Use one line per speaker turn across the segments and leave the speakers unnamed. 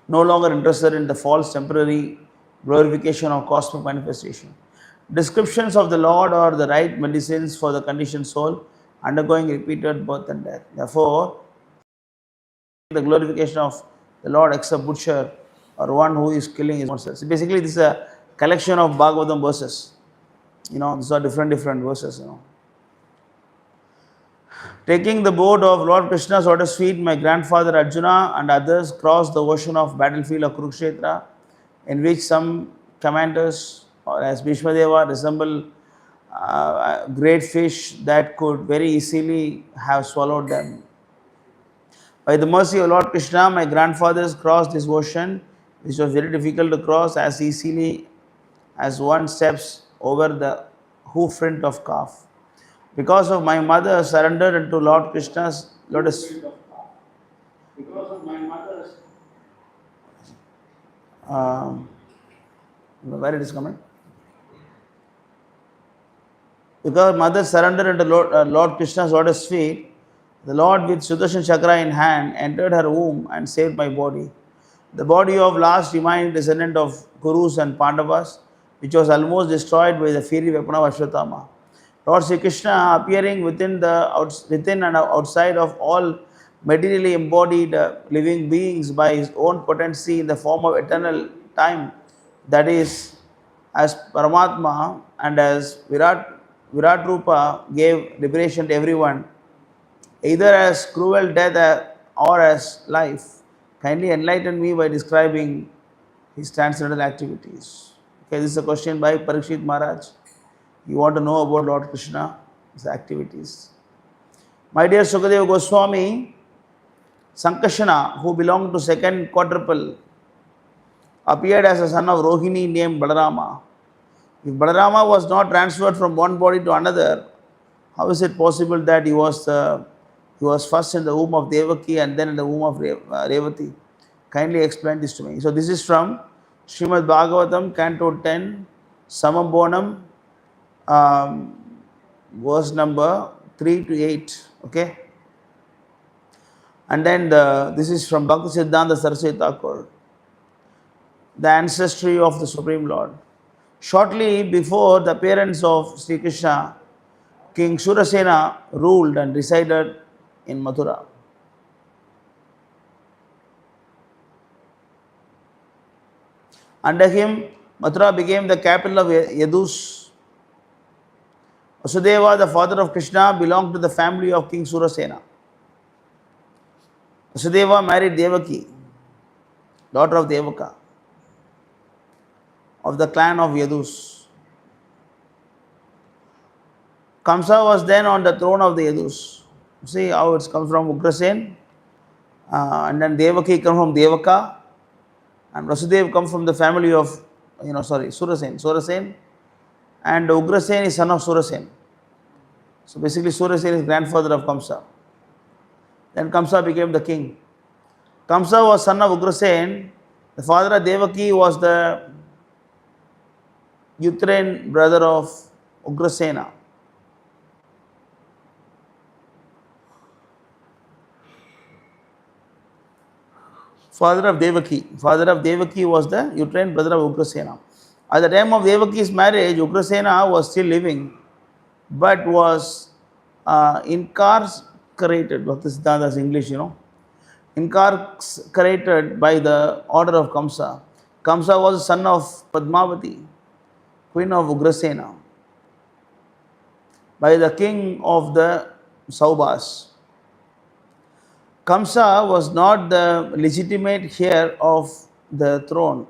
no longer interested in the false temporary glorification of cosmic manifestation. Descriptions of the Lord are the right medicines for the conditioned soul undergoing repeated birth and death. Therefore, the glorification of the Lord except butcher or one who is killing his own self. So basically, this is a collection of Bhagavatam verses. These are different verses. Taking the boat of Lord Krishna's lotus feet, my grandfather Arjuna and others crossed the ocean of battlefield of Kurukshetra, in which some commanders, or as Bhishmadeva, resemble great fish that could very easily have swallowed them. By the mercy of Lord Krishna, my grandfathers crossed this ocean, which was very difficult to cross, as easily as one steps over the hoof print of calf. Because of my mother surrendered into Lord Krishna's lotus. Because of my mother's. Where it is coming? Because mother surrendered into Lord Krishna's lotus feet, the Lord with Sudarshan Chakra in hand entered her womb and saved my body. The body of last remaining descendant of Kurus and Pandavas, which was almost destroyed by the fiery weapon of Ashwatthama. Lord Sri Krishna, appearing within and outside of all materially embodied living beings by his own potency in the form of eternal time, that is, as Paramatma and as Virat Rupa, gave liberation to everyone, either as cruel death or as life. Kindly enlighten me by describing his transcendental activities. Okay, this is a question by Parikshit Maharaj. You want to know about Lord Krishna, his activities. My dear Sukadeva Goswami, Sankashana, who belonged to second quadruple, appeared as a son of Rohini named Balarama. If Balarama was not transferred from one body to another, how is it possible that he was first in the womb of Devaki and then in the womb of Revati? Kindly explain this to me. So this is from Srimad Bhagavatam, Canto 10, Samabonam, verse number 3 to 8. Okay? And then this is from Bhakta Siddhanta Saraswati Thakur, the ancestry of the Supreme Lord. Shortly before the appearance of Sri Krishna, King Surasena ruled and resided in Mathura. Under him, Mathura became the capital of Yadus. Vasudeva, the father of Krishna, belonged to the family of King Surasena. Vasudeva married Devaki, daughter of Devaka, of the clan of Yadus. Kamsa was then on the throne of the Yadus. See how it's come from Ugrasen, and then Devaki come from Devaka, and Vasudeva come from the family of, Surasen, and Ugrasen is son of Surasen. So basically Surasen is grandfather of Kamsa. Then Kamsa became the king. Kamsa was son of Ugrasen. The father of Devaki was the uterine brother of Ugrasena. Father of Devaki was the uterine brother of Ugrasena. At the time of Devaki's marriage, Ugrasena was still living, but was incarcerated. Bhakta Siddhanta is English, Incarcerated by the order of Kamsa. Kamsa was the son of Padmavati, queen of Ugrasena, by the king of the Saubhas. Kamsa was not the legitimate heir of the throne.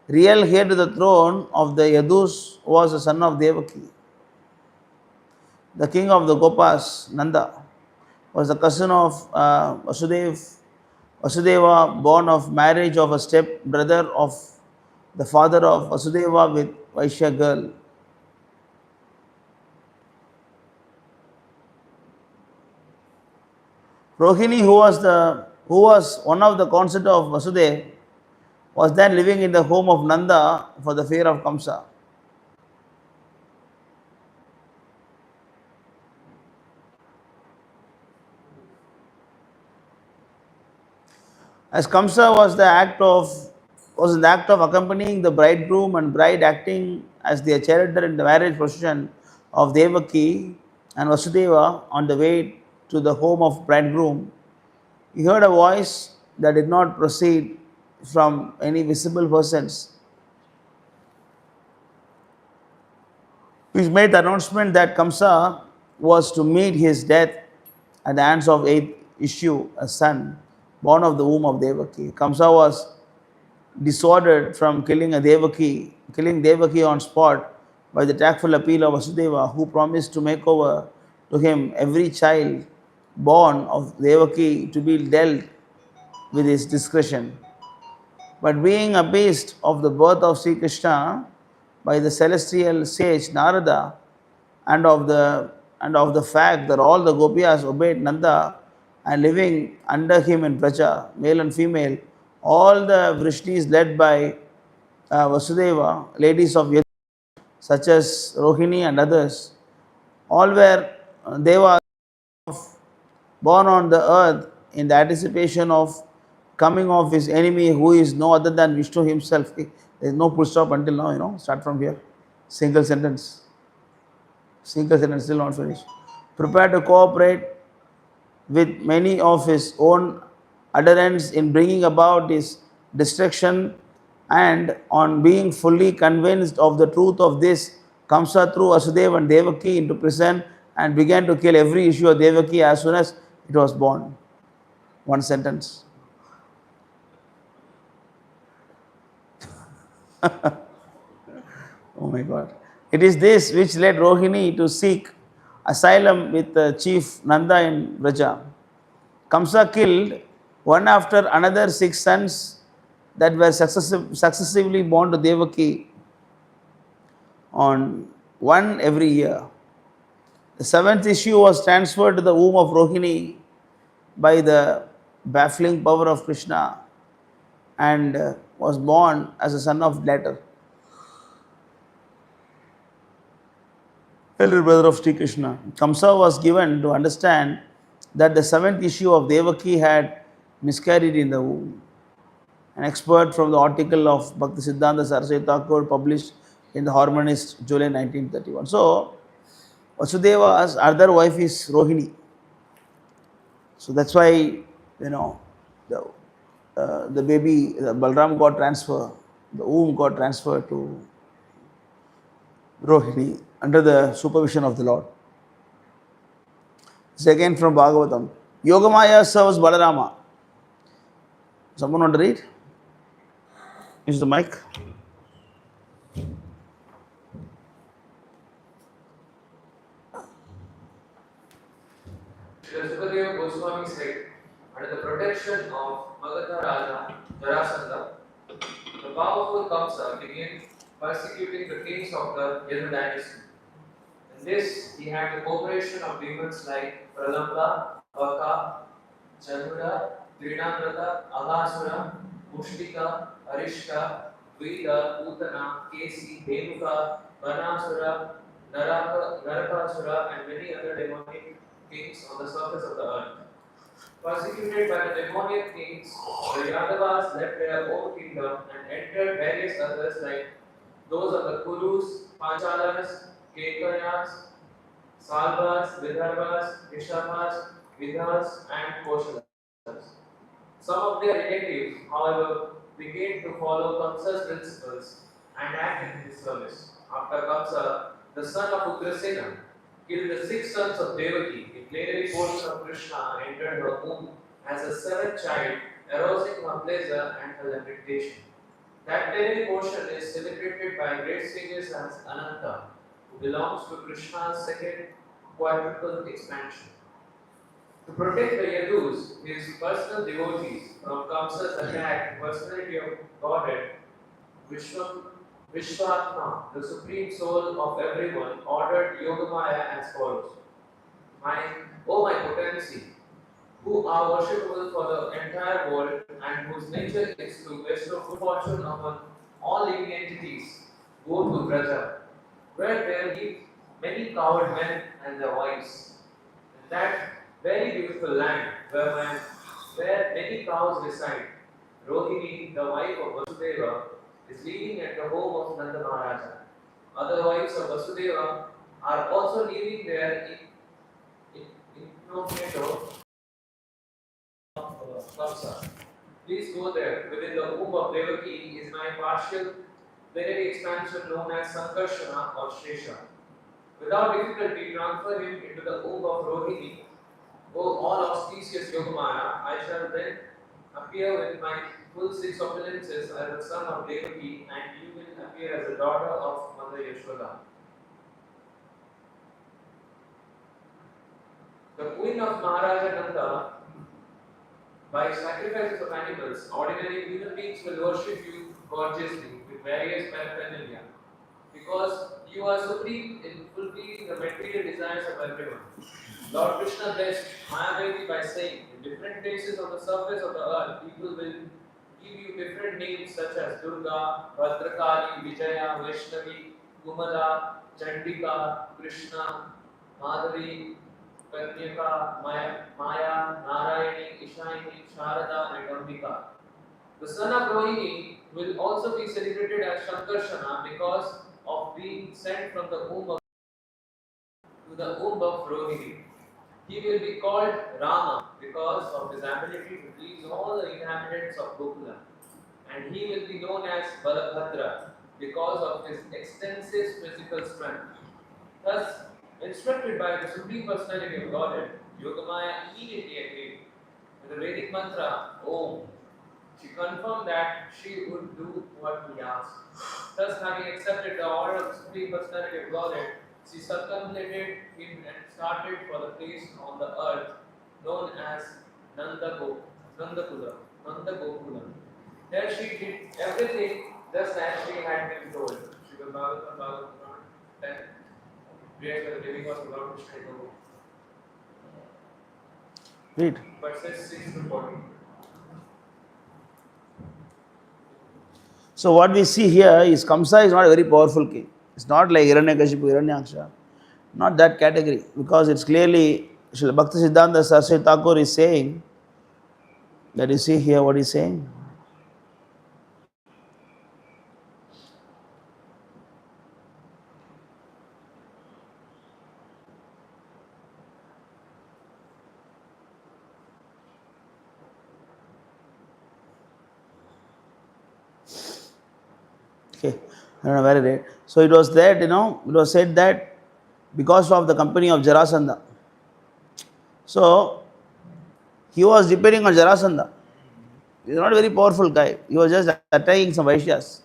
Real heir to the throne of the Yadus was the son of Devaki. The king of the Gopas, Nanda, was the cousin of Vasudeva, born of marriage of a step brother of the father of Vasudeva with Vaishya girl. Rohini, who was one of the consort of Vasudeva, was then living in the home of Nanda for the fear of Kamsa. As Kamsa was in the act of accompanying the bridegroom and bride acting as their charioteer in the marriage procession of Devaki and Vasudeva on the way to the home of bridegroom, he heard a voice that did not proceed from any visible persons, which made the announcement that Kamsa was to meet his death at the hands of eighth issue, a son born of the womb of Devaki. Kamsa was disordered from killing Devaki on spot by the tactful appeal of Vasudeva, who promised to make over to him every child born of Devaki to be dealt with his discretion. But being abased of the birth of Sri Krishna by the celestial sage Narada and of the fact that all the gopiyas obeyed Nanda and living under him in Praja, male and female, all the Vrishnis led by Vasudeva, ladies of Yadu, such as Rohini and others, all were Devas born on the earth in the anticipation of coming of his enemy who is no other than Vishnu himself. There is no full stop until now, start from here. Single sentence. Single sentence, still not finished. Prepared to cooperate with many of his own adherents in bringing about his destruction, and on being fully convinced of the truth of this, Kamsa threw Vasudeva and Devaki into prison and began to kill every issue of Devaki as soon as it was born. One sentence. Oh my God. It is this which led Rohini to seek asylum with Chief Nanda in Vraja. Kamsa killed one after another 6 sons that were successively born to Devaki on one every year. The seventh issue was transferred to the womb of Rohini by the baffling power of Krishna and was born as a son of latter, elder brother of Sri Krishna. Kamsa was given to understand that the seventh issue of Devaki had miscarried in the womb. An expert from the article of Bhakti Siddhanta Saraswati Thakur published in the Harmonist, July 1931. So, Vasudeva's other wife is Rohini. So that's why, the baby, the Balaram got transferred, the womb got transferred to Rohini under the supervision of the Lord. It's again from Bhagavatam. Yogamaya serves Balarama. Someone want to read? Use the mic.
Srila Sukadeva Goswami said, under the protection of Magadha Raja Jarasandha, the powerful Kamsa began persecuting the kings of the Yadu dynasty. In this, he had the cooperation of demons like Pralamba, Bhakta, Januda, Trinamrata, Aghasura, Mushtika, Arishta, Dvita, Putana, Kesi, Denuka, Banasura, Narakasura, and many other demonic kings on the surface of the earth. Persecuted by the demoniac kings, the Yadavas left their own kingdom and entered various others like those of the Kurus, Panchalas, Kekayas, Salvas, Vidarbhas, Rishabhas, Vidhas, and Koshalas. Some of their relatives, however, began to follow Kamsa's principles and act in his service. After Kamsa, the son of Ugrasena, killed the 6 sons of Devaki, the plenary portion of Krishna entered her womb as a seventh child, arousing her pleasure and her lamentation. That plenary portion is celebrated by great sages as Ananta, who belongs to Krishna's second quadruple expansion. To protect the Yadus, his personal devotees, from Kamsa's attack, the personality of Godhead, Vishwatma, the supreme soul of everyone, ordered Yogamaya as follows: O my potency, who are worshipable for the entire world and whose nature is to bestow good fortune upon all living entities, go to Braja, where there live many coward men and their wives. In that very beautiful land where many cows reside, Rohini, the wife of Vasudeva, is living at the home of Nanda Maharaja. Other wives of Vasudeva are also living there in incognito Kamsa. Please go there. Within the womb of Devaki is my partial plenary expansion known as Sankarshana or Shresha. Without difficulty, transfer him into the womb of Rohini. O all auspicious Yogamaya, I shall then appear with my full six opulences as the son of Devaki, and you will appear as the daughter of Mother Yashoda. The queen of Maharaja Nanda, by sacrifices of animals, ordinary human beings will worship you gorgeously with various paraphernalia, because you are supreme in fulfilling the material desires of everyone. Lord Krishna blessed Mayadevi by saying, in different places on the surface of the earth, people will give you different names such as Durga, Bhadrakali, Vijaya, Vaishnavi, Kumala, Chandika, Krishna, Madhavi, Kanyaka, Maya, Narayani, Ishayani, Sharada, and Ambika. The son of Rohini will also be celebrated as Shankarshana because of being sent from the womb of to the womb of Rohini. He will be called Rama because of his ability to please all the inhabitants of Gokula. And he will be known as Balabhadra because of his extensive physical strength. Thus, instructed by the Supreme Personality of Godhead, Yogamaya immediately agreed. With the Vedic mantra, Om, she confirmed that she would do what he asked. Thus, having accepted the order of the Supreme Personality of Godhead, she circumambulated him and started for the place on the earth known as Nandakula. There she did everything just as she had been told. She was Bhagavatam 10. Prayer for the living was Lord Krishna.
Read.
Verses 6 to 14.
So what we see here is Kamsa is not a very powerful king. It's not like Hiranyakashipu, Hiranyaksha. Not that category. Because it's clearly, Srila Bhakta Siddhanta Saraswati Thakur is saying, that you see here what he's saying. Okay, I don't know where it is. So it was that, it was said that because of the company of Jarasandha. So he was depending on Jarasandha. He's not a very powerful guy. He was just attacking some Vaishyas.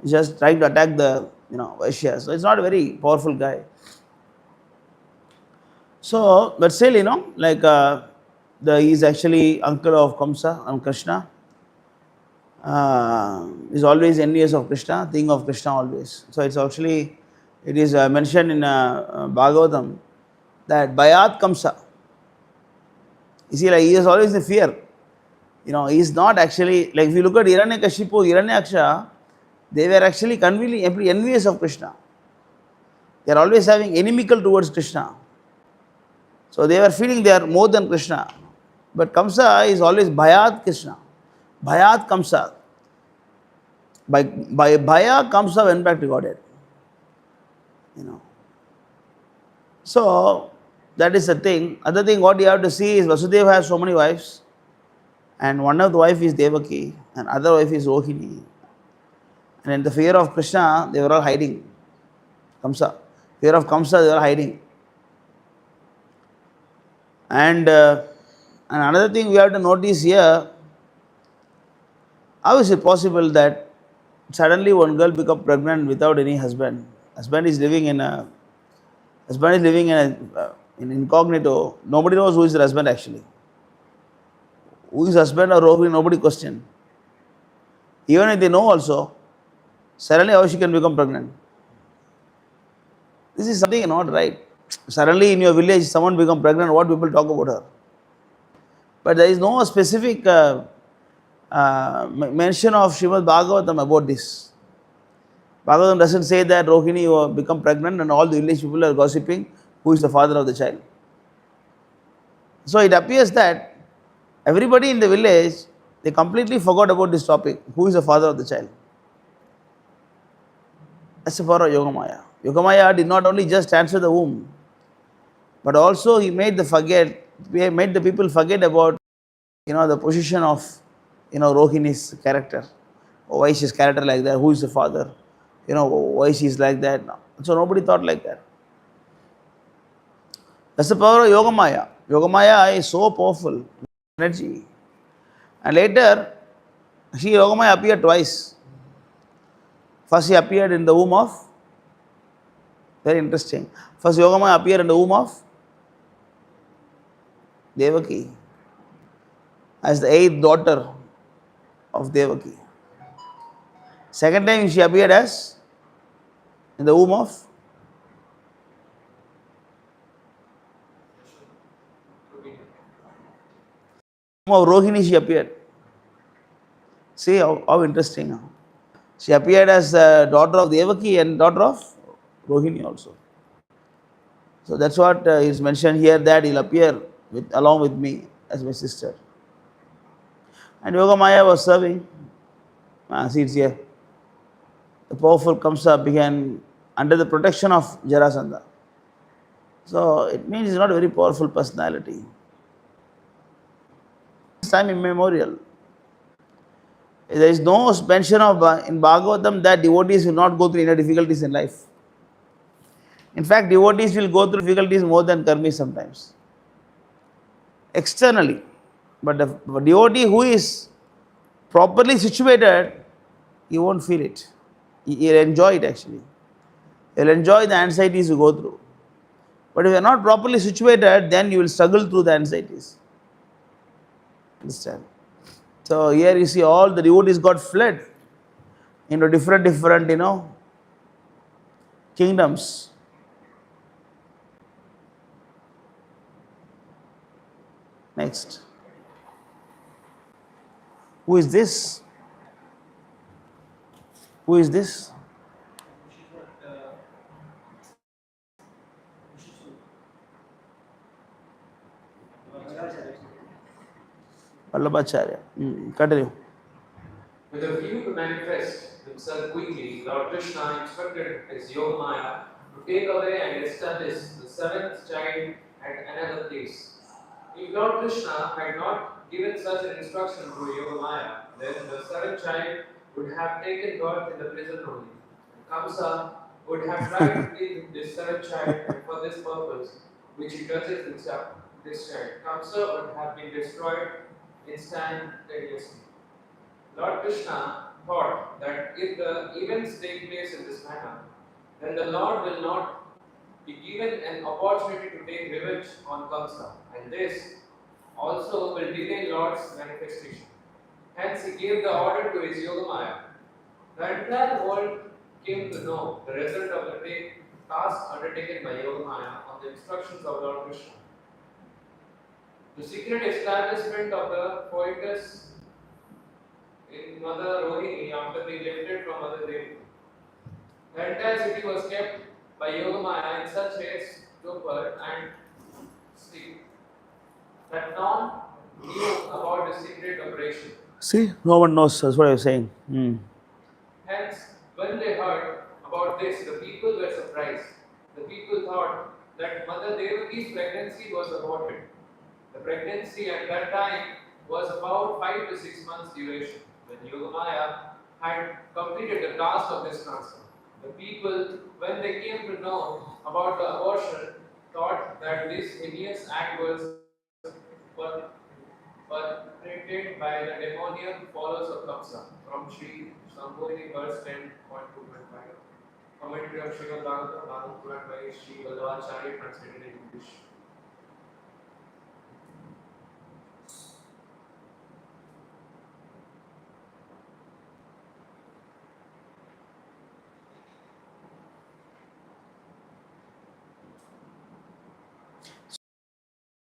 Just trying to attack the, Vaishyas. So it's not a very powerful guy. So, but still, he's actually uncle of Kamsa and Krishna. Is always envious of Krishna, think of Krishna always. So it is mentioned in Bhagavatam that Bhayat Kamsa. You see, he is always in fear. He is not actually, if you look at Hiranyakashipu, Hiranyaksha, they were actually envious of Krishna. They are always having inimical towards Krishna. So they were feeling they are more than Krishna. But Kamsa is always Bhayat Krishna. Bhayat Kamsa. By Bhaya, Kamsa went back to Godhead. So that is the thing. Other thing what you have to see is Vasudeva has so many wives. And one of the wife is Devaki. And other wife is Rohini. And in the fear of Krishna, they were all hiding. Kamsa. Fear of Kamsa, they were hiding. And another thing we have to notice here, how is it possible that suddenly one girl become pregnant without any husband? Husband is living in in incognito. Nobody knows who is the husband actually. Who is husband or Rohini, nobody question. Even if they know also, suddenly how she can become pregnant? This is something not right. Suddenly in your village someone become pregnant, what people talk about her? But there is no specific mention of Srimad Bhagavatam about this. Bhagavatam doesn't say that Rohini will become pregnant and all the village people are gossiping who is the father of the child. So it appears that everybody in the village, They completely forgot about this topic. Who is the father of the child? That's the power of Yogamaya. Yogamaya did not only just answer the womb, but also he made made the people forget about the position of Rohini's character. Why is his character like that? Who is the father? Why she's like that? No. So nobody thought like that. That's the power of Yogamaya. Yogamaya is so powerful, energy. And later, Yogamaya appeared twice. First, he appeared in the womb of, very interesting. First, Yogamaya appeared in the womb of Devaki as the eighth daughter of Devaki. Second time, she appeared as in the womb of Rohini, she appeared. See how interesting. Huh? She appeared as daughter of Devaki and daughter of Rohini also. So that's what is mentioned here, that he'll appear along with me as my sister. And Yogamaya was serving. See, it's here. The powerful Kamsa began under the protection of Jarasandha. So it means he's not a very powerful personality. It's time immemorial. There is no mention of in Bhagavatam that devotees will not go through inner difficulties in life. In fact, devotees will go through difficulties more than karmis sometimes. Externally. But the devotee who is properly situated, he won't feel it. He'll enjoy it actually. He'll enjoy the anxieties you go through. But if you are not properly situated, then you will struggle through the anxieties. Understand? So here you see all the devotees got fled into different, kingdoms. Next. Who is this? Who is this? Vallabhacharya. Continue.
With a view to manifest himself quickly, Lord Krishna instructed his Yogamaya to take away and establish the seventh child at another place. If Lord Krishna had not given such an instruction to Yogamaya, then the seventh child would have taken birth in the prison only. Kamsa would have tried to kill this seventh child, and for this purpose, which he touches this child, Kamsa would have been destroyed instantaneously. Lord Krishna thought that if the events take place in this manner, then the Lord will not be given an opportunity to take revenge on Kamsa, and this also will delay Lord's manifestation. Hence, he gave the order to his Yogamaya. The entire world came to know the result of the task undertaken by Yogamaya on the instructions of Lord Krishna. The secret establishment of the poetess in Mother Rohini after being lifted from Mother Devi. The entire city was kept by Yogamaya in such a stupor and sleep that none knew about the secret operation.
See, no one knows. That's what I was saying.
Hence, when they heard about this, the people were surprised. The people thought that Mother Devaki's pregnancy was aborted. The pregnancy at that time was about 5 to 6 months duration. When Yogamaya had completed the task of this transfer, the people, when they came to know about the abortion, thought that this heinous act was perpetrated by the demoniac followers of Kamsa. From Sri Sambhuri, verse 10.2.5. Commentary of Srimad Bhagavatam, Puran by Sri Vallabhacharya, translated in English.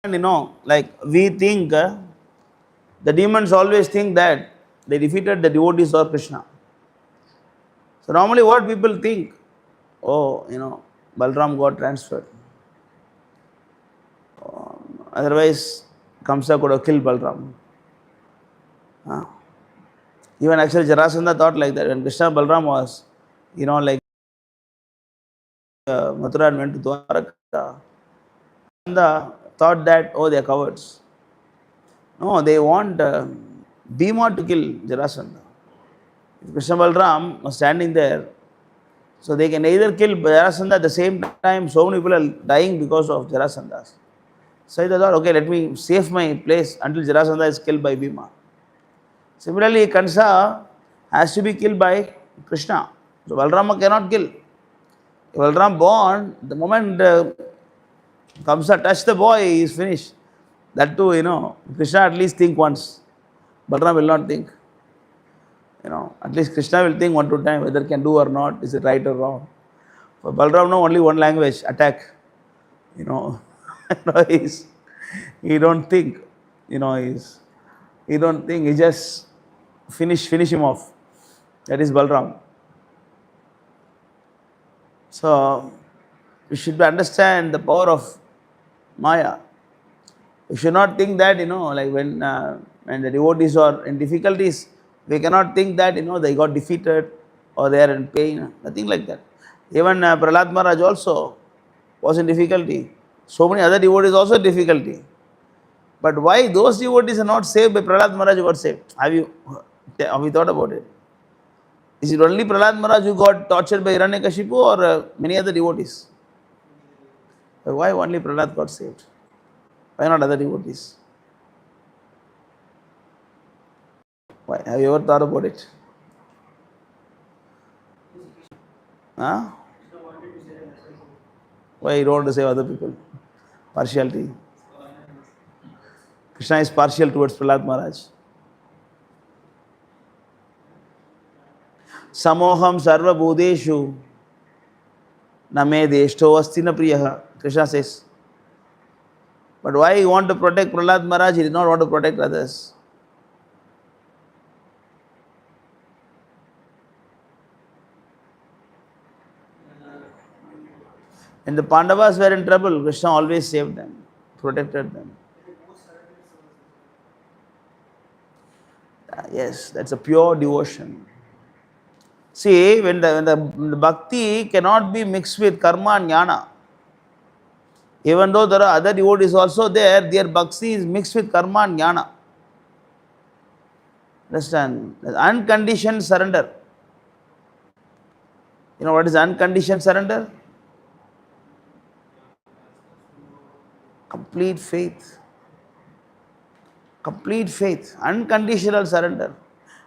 And like we think, the demons always think that they defeated the devotees of Krishna. So normally what people think, oh, Balaram got transferred. Otherwise, Kamsa could have killed Balaram. Huh? Even actually Jarasandha thought like that. When Krishna Balaram was, like Mathura and went to Dwaraka, Jarasandha thought that, oh, they are cowards. No, they want Bhima to kill Jarasandha. If Krishna Balaram was standing there, so they can either kill Jarasandha at the same time, so many people are dying because of Jarasandha. So they thought, okay, let me save my place until Jarasandha is killed by Bhima. Similarly, Kansa has to be killed by Krishna. So Balarama cannot kill. If Balaram born, the moment Kamsa touch the boy, he is finished. That too, Krishna at least think once. Balaram will not think. At least Krishna will think 1 2 times whether can do or not, is it right or wrong. For Balaram, no, only one language, attack. You know, he don't think. He don't think. He just finish him off. That is Balaram. So we should understand the power of Maya. We should not think that, like when the devotees are in difficulties, we cannot think that, they got defeated or they are in pain. Nothing like that. Even Prahlad Maharaj also was in difficulty. So many other devotees also in difficulty. But why those devotees are not saved by Prahlad Maharaj who got saved? Have you thought about it? Is it only Prahlad Maharaj who got tortured by Hiranyakashipu or many other devotees? But why only Prahlad got saved? Why not other devotees? Why? Have you ever thought about it? Huh? Why you don't want to save other people? Partiality. Krishna is partial towards Prahlad Maharaj. Samoham sarva bhudeshu name deshto asti na priyaha. Krishna says. But why he want to protect Prahlad Maharaj? He did not want to protect others. When the Pandavas were in trouble, Krishna always saved them, protected them. Yes, that's a pure devotion. See, when the bhakti cannot be mixed with karma and jnana, even though there are other devotees also there, their bhakti is mixed with karma and jnana. Understand? Unconditioned surrender. You know what is unconditioned surrender? Complete faith. Complete faith. Unconditional surrender.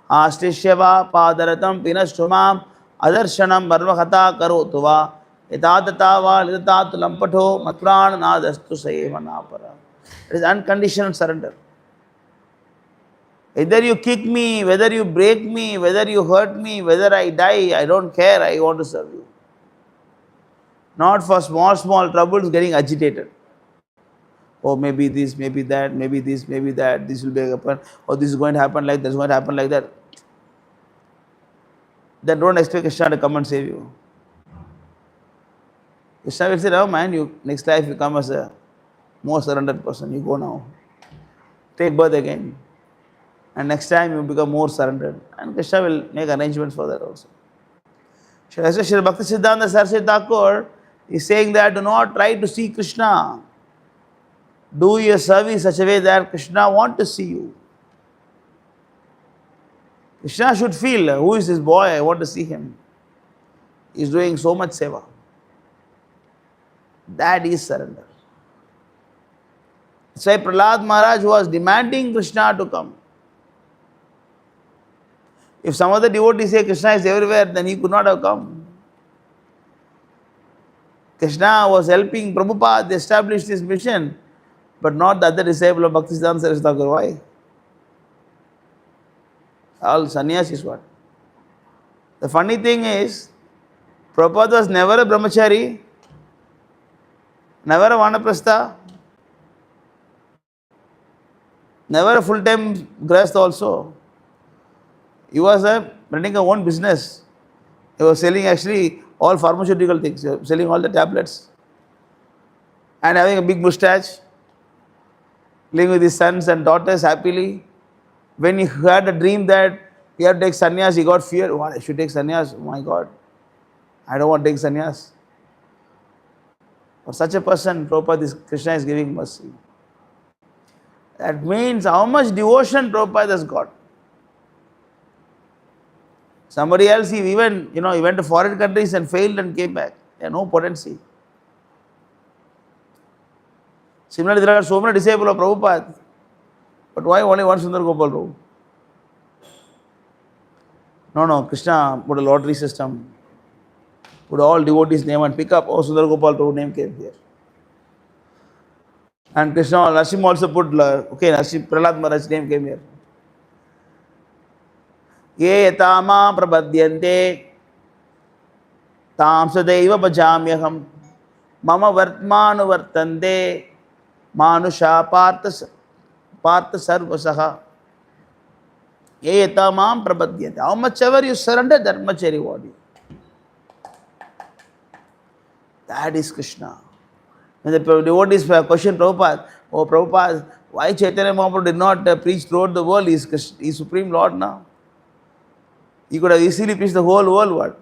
Astishyava padaratam pinashtumam adarshanam barvahata karotuva yatatatava lidatatu lampato matpran nadastu sayevanapara. It is unconditional surrender. Whether you kick me, whether you break me, whether you hurt me, whether I die, I don't care, I want to serve you. Not for small troubles getting agitated. Oh, maybe this, maybe that, maybe this, maybe that, this will happen, or this is going to happen like that, this is going to happen like that. Then don't expect Krishna to come and save you. Krishna will say, oh man, you next life you come as a more surrendered person, you go now. Take birth again. And next time you become more surrendered. And Krishna will make arrangements for that also. Shri Bhakti Siddhanta Saraswati Thakur is saying that do not try to see Krishna. Do your service in such a way that Krishna wants to see you. Krishna should feel, who is this boy? I want to see him. He is doing so much seva. That is surrender. That's why Prahlad Maharaj was demanding Krishna to come. If some other devotee say Krishna is everywhere, then he could not have come. Krishna was helping Prabhupada establish this mission, but not the other disciple of Bhaktisiddhanta Saraswati Thakur. Why? All sannyasis what? The funny thing is, Prabhupada was never a brahmachari, never a vanaprastha, never a full-time grahastha also. He was running a own business. He was selling actually all pharmaceutical things, selling all the tablets, and having a big mustache, living with his sons and daughters happily. When he had a dream that he had to take sannyas, he got fear. What, I should take sannyas? Oh my God, I don't want to take sannyas. For such a person, Prabhupada, Krishna is giving mercy. That means how much devotion Prabhupada has got. Somebody else, he even, he went to foreign countries and failed and came back. They have no potency. Similarly, there are so many disciples of Prabhupada, but why only one Sundar Gopal Prabhu? No, Krishna put a lottery system, put all devotees' name and pick up, oh, Sundar Gopal Prabhu name came here. And Krishna, Narasimha also put, Prahlad Maharaj name came here. Ye yatama prabhadyante tam sadaiva bhajamyaham mama vartmanu vartante manusha partha sarvasaha. Ye yatamam prabhadyante. How much ever you surrender, that much I reward you. That is Krishna. When the devotees question Prabhupada, oh Prabhupada, why Chaitanya Mahaprabhu did not preach throughout the world? He is Supreme Lord now. He could have easily preached the whole world.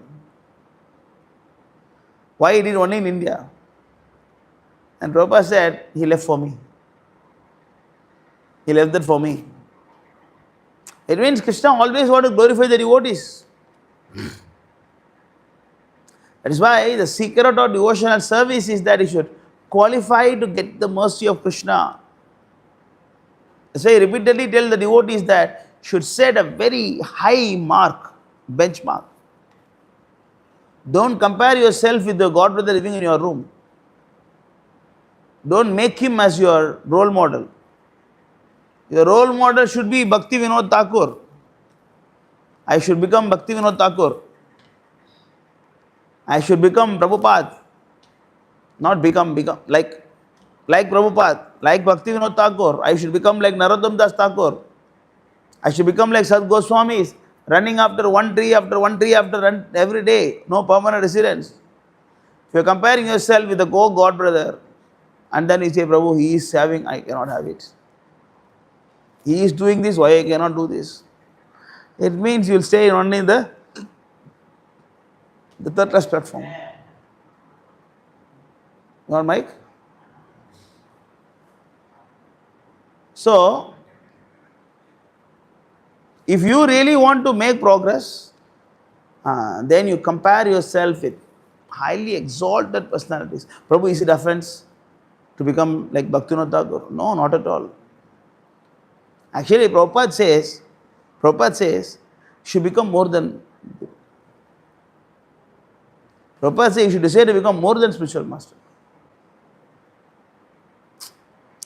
Why he did only in India? And Prabhupada said, he left for me. He left that for me. It means Krishna always wants to glorify the devotees. That is why the secret of devotional service is that he should qualify to get the mercy of Krishna. That's why I repeatedly tell the devotees that should set a very high mark, benchmark. Don't compare yourself with the God brother living in your room. Don't make him as your role model. Your role model should be Bhakti Vinod Thakur. I should become Bhakti Vinod Thakur. I should become Prabhupada. Not become like Prabhupada, like Bhakti Vinod Thakur. I should become like Narottama Das Thakur. I should become like Sad Goswamis, running after one tree every day, no permanent residence. If you are comparing yourself with the God brother, and then you say, Prabhu, he is having, I cannot have it. He is doing this, why I cannot do this? It means you will stay only in the third class platform. You want mic? So, if you really want to make progress, then you compare yourself with highly exalted personalities. Prabhu, is it offense to become like Bhaktivinoda Thakur? No, not at all. Actually, Prabhupada says, you should become more than. Prabhupada says you should decide to become more than spiritual master.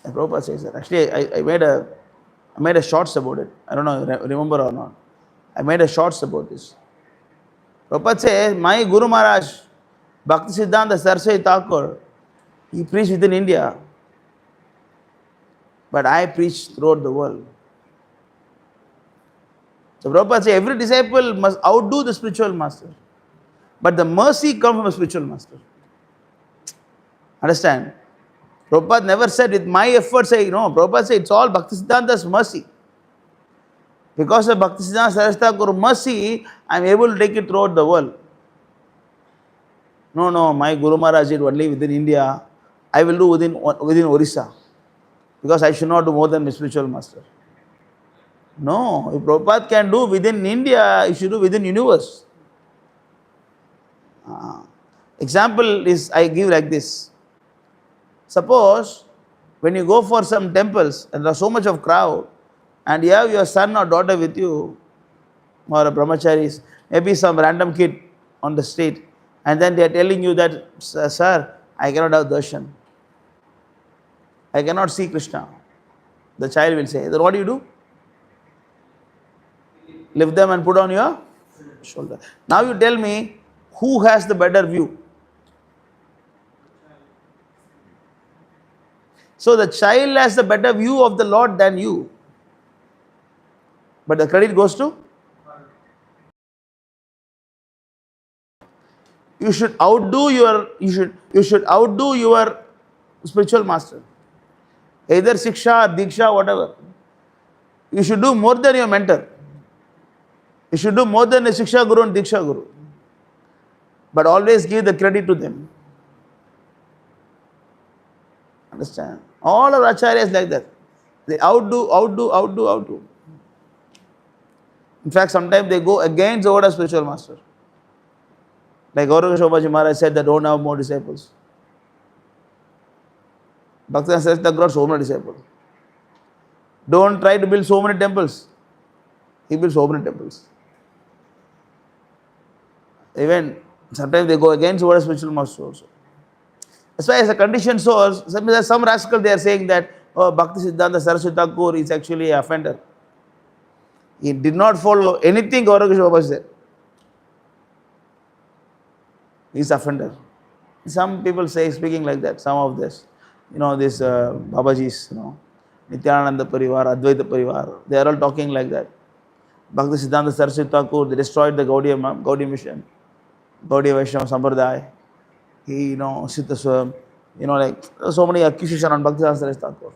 And Prabhupada says that. Actually, I made a shorts about it. I don't know, remember or not. I made a shorts about this. Prabhupada says, my Guru Maharaj, Bhakti Siddhanta Saraswati Thakur, he preached within India. But I preach throughout the world. So Prabhupada says, every disciple must outdo the spiritual master. But the mercy comes from a spiritual master. Understand? Prabhupada never said, with my efforts, Prabhupada said, it's all Bhaktisiddhanta's mercy. Because of Bhaktisiddhanta Saraswati Thakur mercy, I am able to take it throughout the world. No, my Guru Maharaj did only within India. I will do within Orissa. Because I should not do more than my spiritual master. No, if Prabhupada can do within India, he should do within universe. Example is, I give like this. Suppose, when you go for some temples and there's so much of crowd, and you have your son or daughter with you, or a brahmacharis, maybe some random kid on the street, and then they are telling you that, sir, I cannot have darshan. I cannot see Krishna. The child will say, then what do? Lift them and put on your shoulder. Now you tell me, who has the better view? So the child has the better view of the Lord than you. But the credit goes to? You should outdo your spiritual master. Either Siksha, Diksha, whatever. You should do more than your mentor. You should do more than a Shiksha Guru and Diksha Guru. But always give the credit to them. Understand? All our acharyas like that. They outdo. In fact, sometimes they go against the word of spiritual master. Like Gauranga Shobaji Maharaj said that don't have more disciples. Bhakta says that got so many disciples. Don't try to build so many temples. He built so many temples. Even sometimes they go against the word of spiritual master also. That's why as a conditioned source, some rascal they are saying that Bhakti Siddhanta Saraswati Thakur is actually an offender. He did not follow anything Gauranga Shobaji said. He is offender. Some people say speaking like that. Some of this, this Babajis, Nityananda Parivar, Advaita Parivar, they are all talking like that. Bhakti Siddhanta Saraswati Thakur, they destroyed the Gaudiya mission, Gaudiya Vaishnava Sampradaya. He, Siddha, like so many accusations on Bhakti Siddhanta Saraswati Thakur.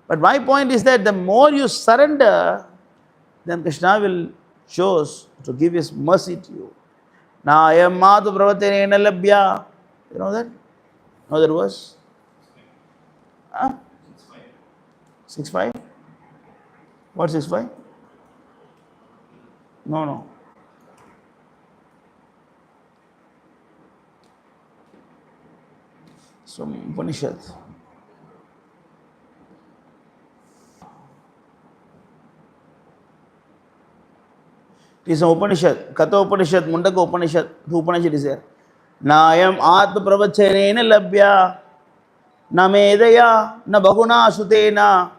But my point is that the more you surrender, then Krishna will choose to give his mercy to you. Now I am Matu Pravatena Labhya. You know that? Know that verse? 6.5? What 6.5? No. Some Upanishad. It is an Upanishad. Katha Upanishad, Mundaka Upanishad. The Upanishad is there. Nayam Atma Pravacharena Labhya Na Medaya Na Bahuna Sutena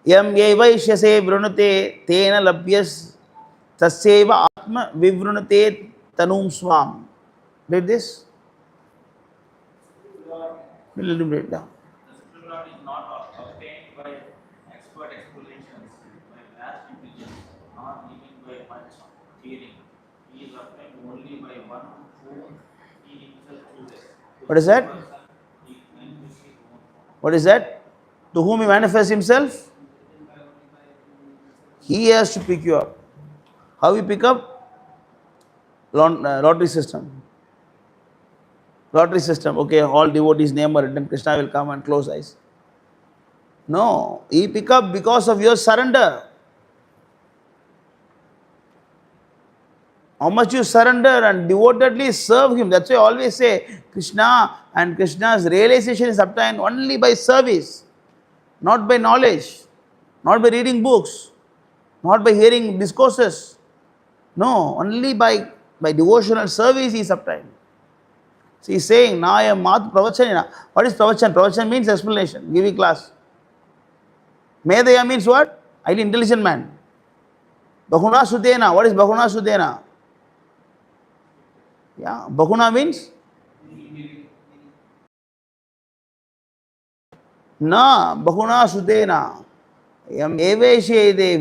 Yam Yevaishyase Vrunate Tena Labhyas Tasyeva Atma Vivrunate Tanum Swam. Read this? Let me read down.
The Sutra is not obtained by expert explanations, by vast intelligence, not even by much hearing. He is obtained only by one whom he himself chooses.
What is that? What is that? To whom he manifests himself? He has to pick you up. How you pick up? Lottery system. Lottery system. Okay, all devotees' name are written. Krishna will come and close eyes. No, he pick up because of your surrender. How much you surrender and devotedly serve him. That's why I always say Krishna and Krishna's realization is obtained only by service, not by knowledge, not by reading books, not by hearing discourses. No, only by devotional service is obtained. So he is saying, now I am Mat Pravachanina. What is Pravachan? Pravachan means explanation, giving class. Medaya means what? Highly intelligent man. Bahuna Sudena. What is Bahuna Sudena? Yeah, Bahuna means? Na, Bahuna Sudena. Yam eveshede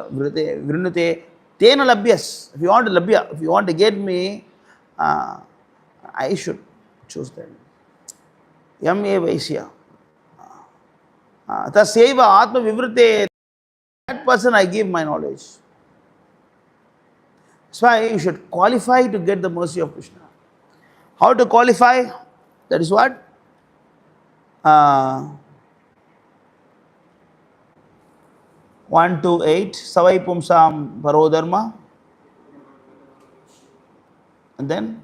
vrunute tena labhyas. If you want to labhya, if you want to get me, I should choose them. Yam eveshya. Taseva atma vivrute. That person I give my knowledge. That's why you should qualify to get the mercy of Krishna. How to qualify? That is what? 1 to 8. Savai Pumsam Parodharma. And then?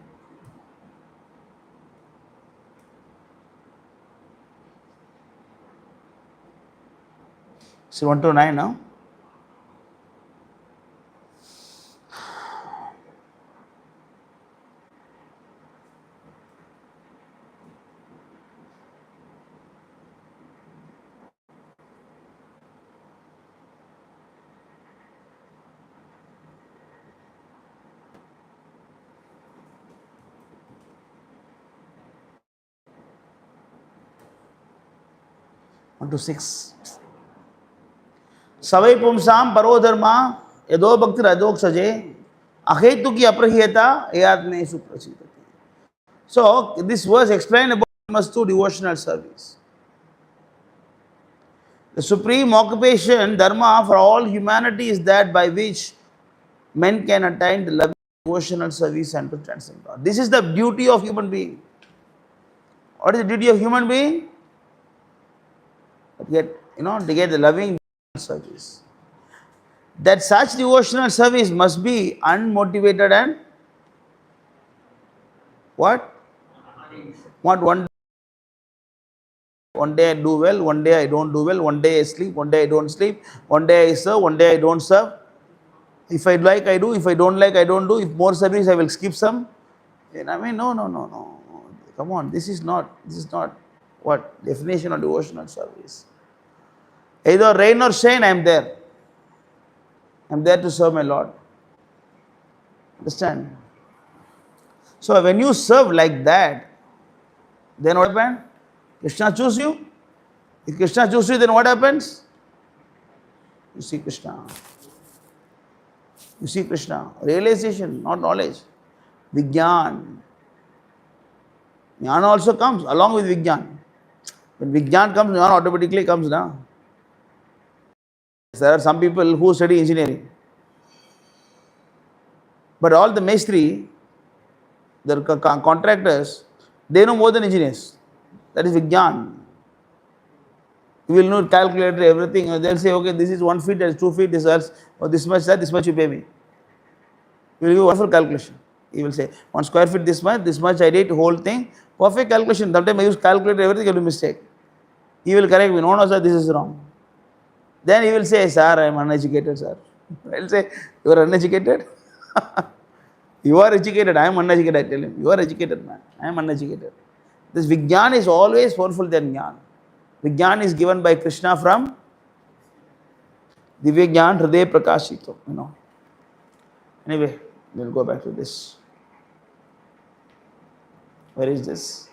So 1 to 9 now. One to 6. Savai Pumsam Parodharma Yado Bhakti Radok Saje Ahetu ki Aprahiyata Yatne Suprachitati. So this verse explained about we must do devotional service. The supreme occupation, dharma, for all humanity is that by which men can attain the loving devotional service and to transcend God. This is the duty of human being. What is the duty of human being? To get the loving service. That such devotional service must be unmotivated and what? What one day I do well, one day I don't do well, one day I sleep, one day I don't sleep, one day I serve, one day I don't serve. If I like, I do. If I don't like, I don't do. If more service, I will skip some. No. Come on, this is not what definition of devotional service. Either rain or shine, I am there. I am there to serve my Lord. Understand? So when you serve like that, then what happens? Krishna choose you. If Krishna choose you, then what happens? You see Krishna. You see Krishna. Realization, not knowledge. Vigyan. Jnana also comes along with Vigyan. When Vigyan comes, Jnana automatically comes now. There are some people who study engineering. But all the Mestri, the contractors, they know more than engineers. That is Vigyan. You will know calculator, everything. They'll say, okay, this is 1 feet, that is 2 feet, this much, that, this much you pay me. You will give wonderful calculation. He will say, 1 square feet this much I did, whole thing. Perfect calculation. Sometimes I use calculator, everything, I do mistake. He will correct me, no, sir, this is wrong. Then he will say, sir, I am uneducated, sir. I will say, you are uneducated? You are educated, I am uneducated, I tell him. You are educated, man. I am uneducated. This Vigyan is always powerful than Jnana. Vigyan is given by Krishna from Divya Gyan Hriday Prakashito, Anyway, we'll go back to this. Where is this?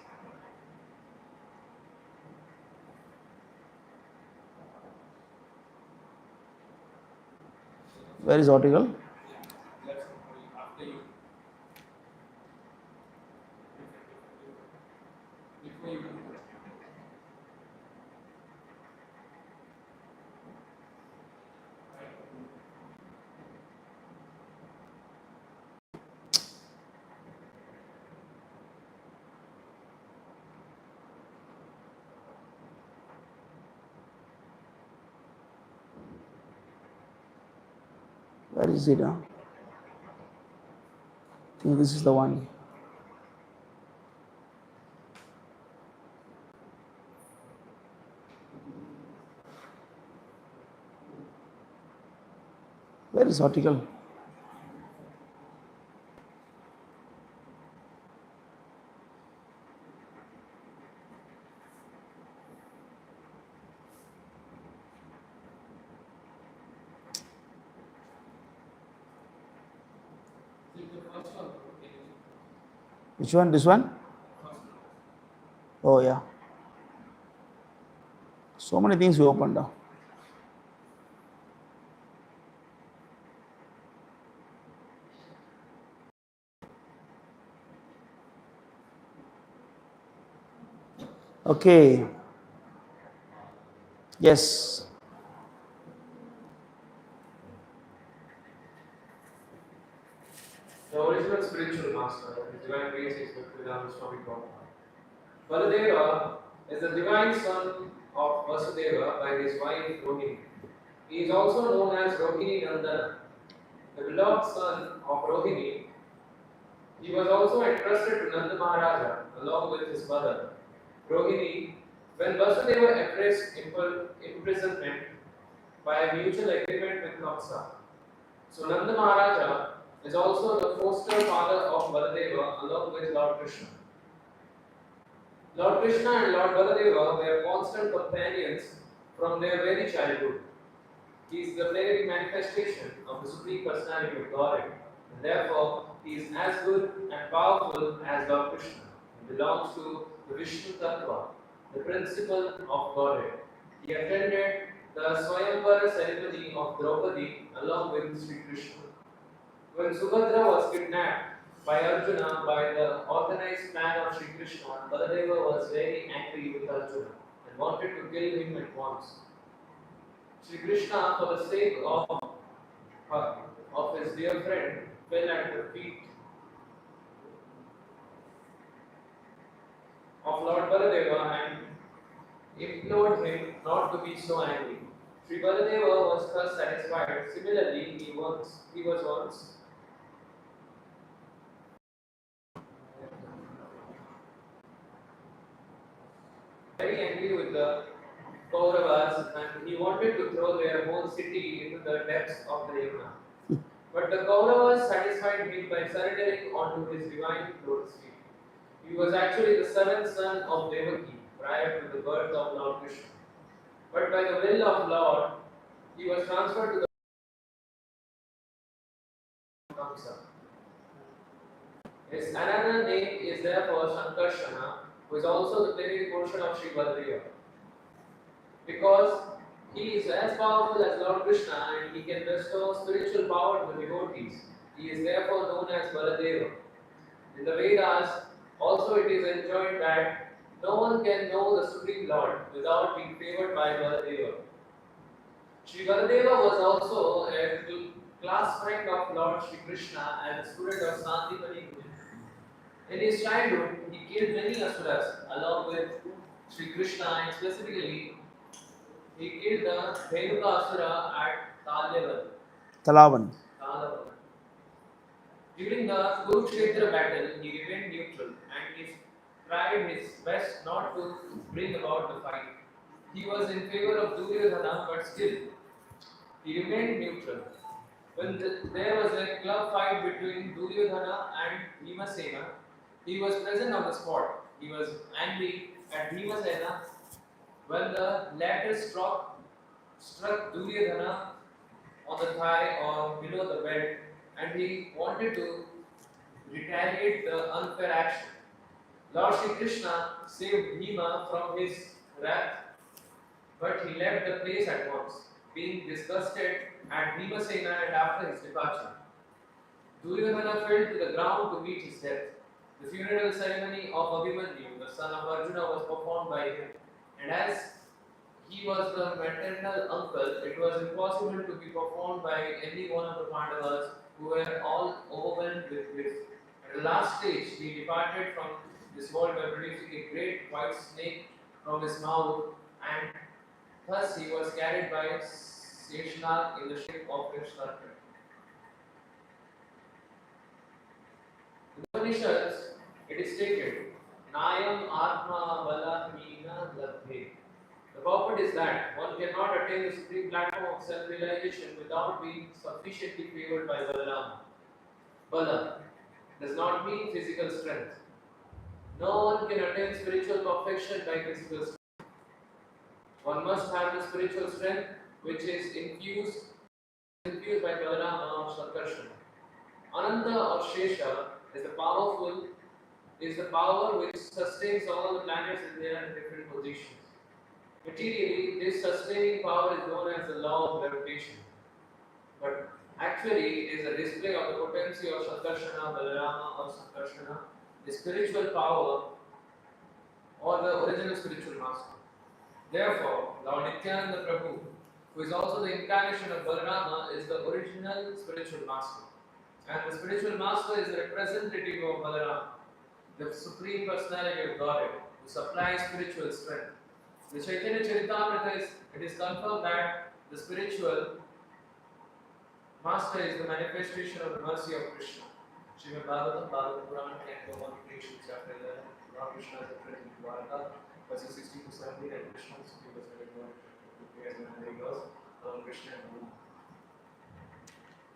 Where is article? Where is it? I think this is the one. Where is article? Which one? This one? Oh, yeah. So many things we opened up. Okay. Yes.
The original spiritual master, his divine grace is Bhakta Swami Prabhu. Baladeva is the divine son of Vasudeva by his wife Rohini. He is also known as Rohini Nandana, the beloved son of Rohini. He was also entrusted to Nanda Maharaja along with his mother, Rohini, when Vasudeva addressed imprisonment by a mutual agreement with Kamsa. So Nanda Maharaja is also the foster father of Baladeva along with Lord Krishna. Lord Krishna and Lord Baladeva were constant companions from their very childhood. He is the very manifestation of the Supreme Personality of Godhead, and therefore he is as good and powerful as Lord Krishna. He belongs to the Vishnu Tattva, the principle of Godhead. He attended the Swayamvara ceremony of Draupadi along with Sri Krishna. When Subhadra was kidnapped by Arjuna by the organized plan of Sri Krishna, Baladeva was very angry with Arjuna and wanted to kill him at once. Sri Krishna, for the sake of his dear friend, fell at the feet of Lord Baladeva and implored him not to be so angry. Sri Baladeva was thus satisfied. Similarly, he was once very angry with the Kauravas and he wanted to throw their whole city into the depths of the Yamuna. But the Kauravas satisfied him by surrendering onto his divine Lord's feet. He was actually the seventh son of Devaki prior to the birth of Lord Krishna. But by the will of Lord, he was transferred to the Kamsa. His another name is therefore Sankarshana, who is also the plenary portion of Sri Baladeva. Because he is as powerful as Lord Krishna and he can bestow spiritual power to the devotees. He is therefore known as Baladeva. In the Vedas, also it is enjoined that no one can know the Supreme Lord without being favored by Baladeva. Sri Baladeva was also a class friend of Lord Sri Krishna and a student of Sandipani Guru. In his childhood, he killed many asuras along with Sri Krishna and specifically he killed the Dhenuka Asura at
Talavan.
Talavan. During the Kurukshetra battle, he remained neutral and he tried his best not to bring about the fight. He was in favor of Duryodhana, but still, he remained neutral. When there was a club fight between Duryodhana and Bhimasena, he was present on the spot. He was angry at Bhimasena when the latter struck Duryodhana on the thigh or below the belt and he wanted to retaliate the unfair action. Lord Sri Krishna saved Bhima from his wrath, but he left the place at once, being disgusted at Bhimasena and after his departure. Duryodhana fell to the ground to meet his death. The funeral ceremony of Abhimanyu, the son of Arjuna, was performed by him, and as he was the maternal uncle, it was impossible to be performed by any one of the Pandavas who were all overwhelmed with grief. At the last stage, he departed from this world by producing a great white snake from his mouth, and thus he was carried by Seshnath in the shape of a serpent. In the Upanishads, it is stated, Nayam Atma Bala Hina Labhe. The purport is that one cannot attain the supreme platform of self-realization without being sufficiently favored by Balaram. Bala does not mean physical strength. No one can attain spiritual perfection by physical strength. One must have the spiritual strength which is infused by Balaram or Sankarshana. Ananda or Shesha is the power which sustains all the planets in their different positions. Materially, this sustaining power is known as the law of gravitation. But actually, it is a display of the potency of Sankarshana, Balarama or Sankarshana, the spiritual power or the original spiritual master. Therefore, Lord Nityananda Prabhu, who is also the incarnation of Balarama, is the original spiritual master. And the spiritual master is the representative of Balaram, the supreme personality of Godhead, who supplies spiritual strength. The Chaitanya Charitamrita it is confirmed that the spiritual master is the manifestation of the mercy of Krishna. Srimad Bhagavatam, Bhagavad Puran, Canto 1, Creation, chapter 11, Lord Krishna is present in Dwarka, verses 16 to 17, and Krishna is Krishna and Guru.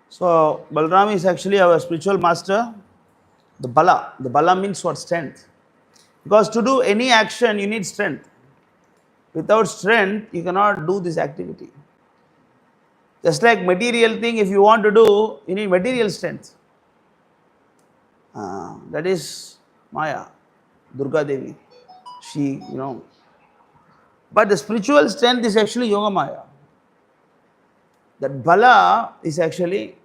So, Balaram is actually our spiritual master. The Bala means what? Strength. Because to do any action, you need strength. Without strength, you cannot do this activity. Just like material thing, if you want to do, you need material strength. That is Maya, Durga Devi. She, But the spiritual strength is actually Yoga Maya. That Bala is actually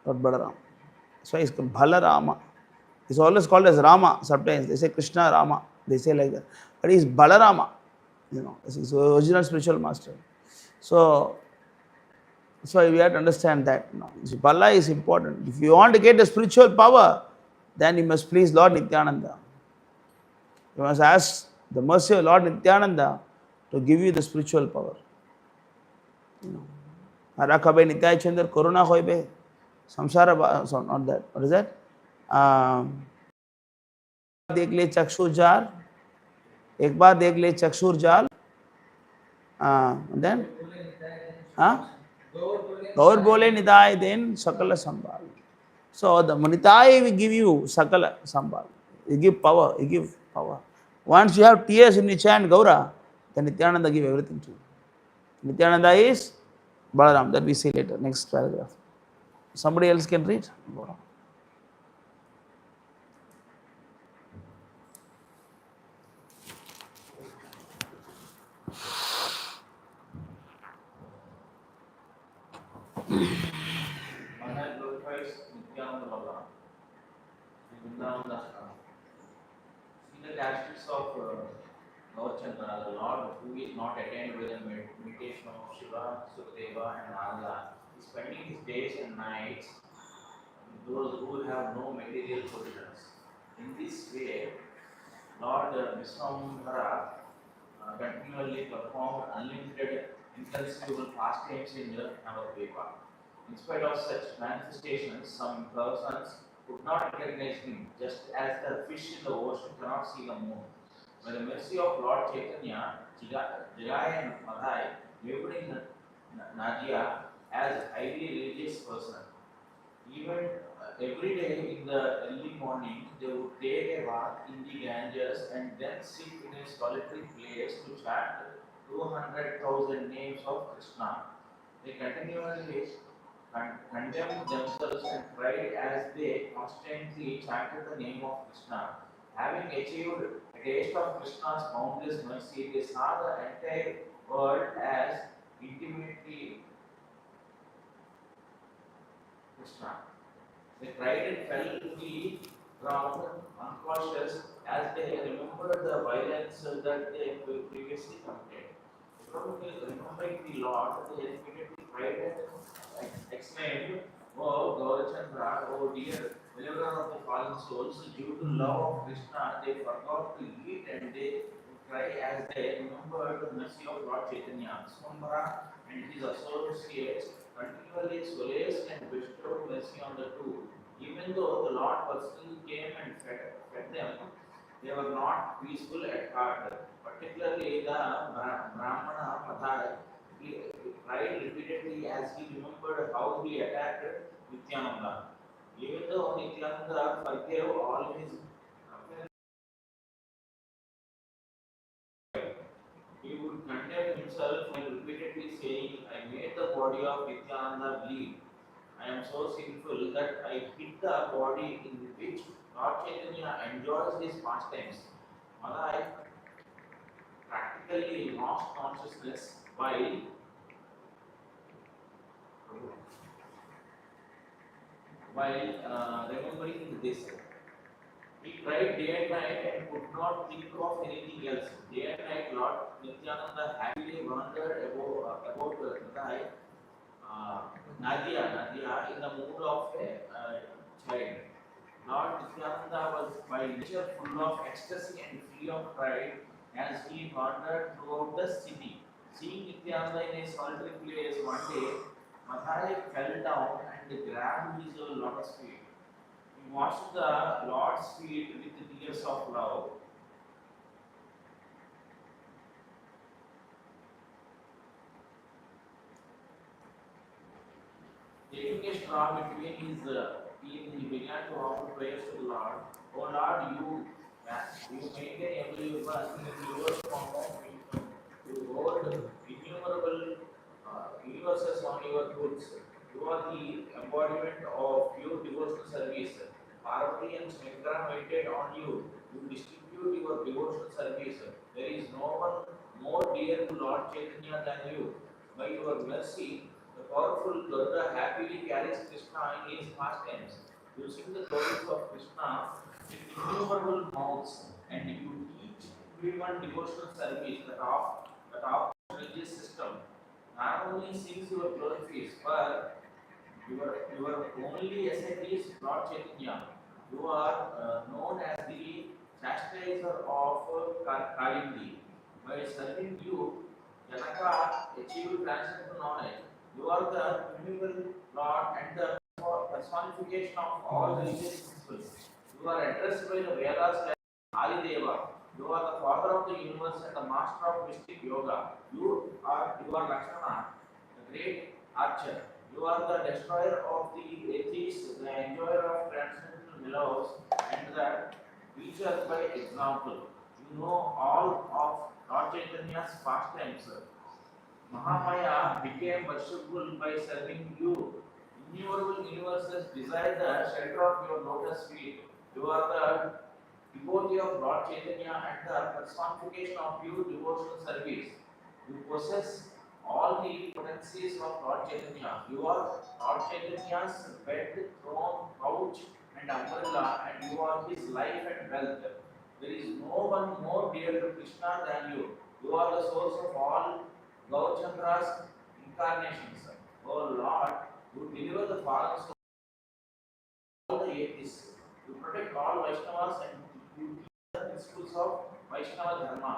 not Balaram. That's why it's called Balarama. It's always called as Rama. Sometimes they say Krishna Rama. They say like that. But he's Balarama. He's the original spiritual master. So we have to understand that. See, Bala is important. If you want to get the spiritual power, then you must please Lord Nityananda. You must ask the mercy of Lord Nityananda to give you the spiritual power. Harakabe Nityay Chandra Corona Hoibe. Samsara, so not that. What is that? देख ले चक्षुर जाल, एक बार देख ले चक्षुर जाल, then गौर बोले Nitai then सकल संभाल. So the Nitai will give you sakala sambal. You give power, you give power. Once you have tears in your chant Gaura, then Nityananda give everything to you. Nityananda is Balaram. That we see later. Next paragraph. Somebody else can read.
Manai glorifies Nityananda Balaram. Vrindavan see the aspects of Lord Chandra, the Lord who is not attained with the meditation of Shiva, Sukadeva, and Nanda, is spending his days and nights with those who have no material possessions. In this way, Lord Vishwamhara continually performed unlimited, inconceivable pastimes in the Navadvipa. In spite of such manifestations, some persons could not recognize him, just as the fish in the ocean cannot see the moon. By the mercy of Lord Chaitanya, Jai and Madhai lived in Nadia as a highly religious person. Even every day in the early morning, they would take a walk in the Ganges and then sit in a solitary place to chant 200,000 names of Krishna. They continually condemned themselves and cried as they constantly chanted the name of Krishna. Having achieved a taste of Krishna's boundless mercy, they saw the entire world as intimately Krishna. They cried and fell to the ground unconscious as they remembered the violence that they previously committed. Probably remembering the Lord, they repeatedly cried and exclaimed, "Oh Gaurachandra, oh dear deliverer of the fallen souls, due to love of Krishna, they forgot to eat and they cry as they remembered the mercy of Lord Chaitanya. Swambara and his associates continually solaced and bestowed mercy on the two. Even though the Lord personally came and fed them, they were not peaceful at heart. Particularly the Brahmana Madhai, he cried repeatedly as he remembered how he attacked Nityananda. Even though Nityananda forgave all his offenses, he would condemn himself while repeatedly saying, "I made the body of Nityananda bleed. I am so sinful that I hit the body in which Lord Chaitanya enjoys his pastimes." Malai practically lost consciousness while remembering this. He cried day and night and could not think of anything else. Day and night, Lord Nityananda happily wandered about the Nadia in the mood of a child. Lord Nityananda was by nature full of ecstasy and free of pride as he wandered throughout the city. Seeing Nityananda in a solitary place one day, Madhai fell down and grabbed his lotus feet. He washed the Lord's feet with tears of love. Taking a straw between his teeth, he began to offer prayers to the Lord. O Lord, you maintain everyone in your form of wisdom. You hold innumerable universes on your goods. You are the embodiment of pure devotional service. Parvati and Shankara meditate on you. You distribute your devotional service. There is no one more dear to Lord Chaitanya than you. By your mercy, the powerful Durga happily carries Krishna in his pastimes. You sing the glories of Krishna with innumerable mouths, and you teach everyone devotional service that of religious system. not only sings your glorifies, but your only asset is Lord Chaitanya. You are known as the chastiser of Kalindi. By serving you, Janaka achieved transcendental knowledge. You are the primeval Lord and the personification of all religious principles. You are addressed by the Vedas like Adideva. You are the father of the universe and the master of mystic yoga. You are Lakshmana, the great archer. You are the destroyer of the atheists, the enjoyer of transcendental mellows, and the teacher by example. You know all of Lord Chaitanya's pastimes. Mahamaya became worshipful by serving you. Innumerable universes desire the shelter of your lotus feet. You are the devotee of Lord Chaitanya and the personification of pure devotional service. You possess all the potencies of Lord Chaitanya. You are Lord Chaitanya's bed, throne, couch, and umbrella, and you are his life and wealth. There is no one more dear to Krishna than you. You are the source of all Gaurachandra's incarnations. O Lord, you deliver the fallen souls of all the atheists. You protect all Vaishnavas and you teach the principles of Vaishnava Dharma.